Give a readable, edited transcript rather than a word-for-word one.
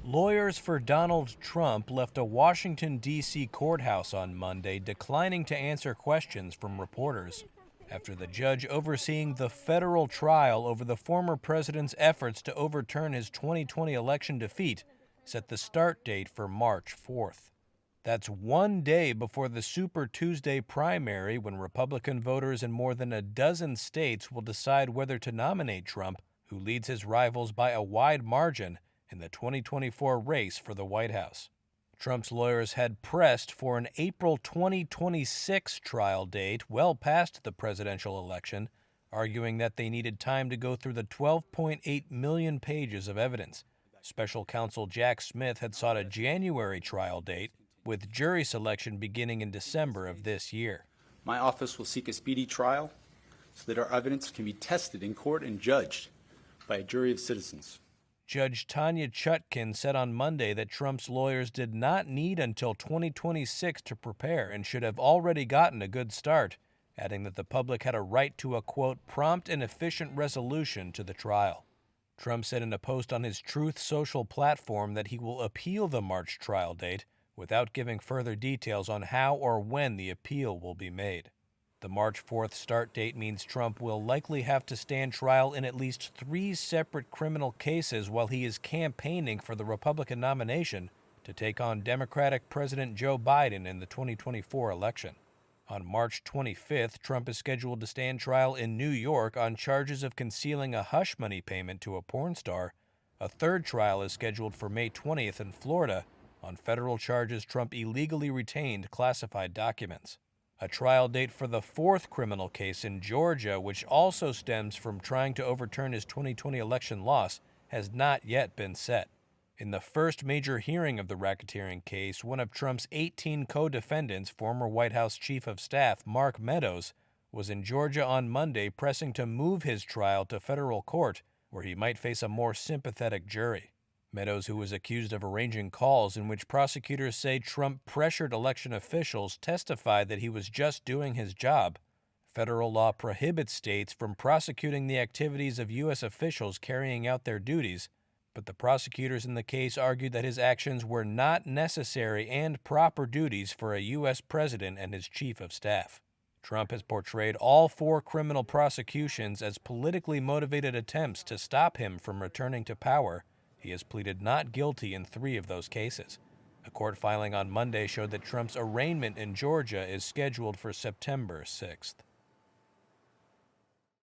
Lawyers for Donald Trump left a Washington, D.C. courthouse on Monday declining to answer questions from reporters after the judge overseeing the federal trial over the former president's efforts to overturn his 2020 election defeat set the start date for March 4th. That's one day before the Super Tuesday primary, when Republican voters in more than a dozen states will decide whether to nominate Trump, who leads his rivals by a wide margin in the 2024 race for the White House. Trump's lawyers had pressed for an April 2026 trial date well past the presidential election, arguing that they needed time to go through the 12.8 million pages of evidence. Special counsel Jack Smith had sought a January trial date, with jury selection beginning in December of this year. My office will seek a speedy trial so that our evidence can be tested in court and judged by a jury of citizens. Judge Tanya Chutkin said on Monday that Trump's lawyers did not need until 2026 to prepare and should have already gotten a good start, adding that the public had a right to a, quote, prompt and efficient resolution to the trial. Trump said in a post on his Truth Social platform that he will appeal the March trial date without giving further details on how or when the appeal will be made. The March 4th start date means Trump will likely have to stand trial in at least 3 separate criminal cases while he is campaigning for the Republican nomination to take on Democratic President Joe Biden in the 2024 election. On March 25th, Trump is scheduled to stand trial in New York on charges of concealing a hush money payment to a porn star. A third trial is scheduled for May 20th in Florida on federal charges Trump illegally retained classified documents. A trial date for the 4th criminal case in Georgia, which also stems from trying to overturn his 2020 election loss, has not yet been set. In the first major hearing of the racketeering case, one of Trump's 18 co-defendants, former White House Chief of Staff Mark Meadows, was in Georgia on Monday pressing to move his trial to federal court, where he might face a more sympathetic jury. Meadows, who was accused of arranging calls in which prosecutors say Trump pressured election officials, testified that he was just doing his job. Federal law prohibits states from prosecuting the activities of U.S. officials carrying out their duties, but the prosecutors in the case argued that his actions were not necessary and proper duties for a U.S. president and his chief of staff. Trump has portrayed all 4 criminal prosecutions as politically motivated attempts to stop him from returning to power. He has pleaded not guilty in 3 of those cases. A court filing on Monday showed that Trump's arraignment in Georgia is scheduled for September 6th.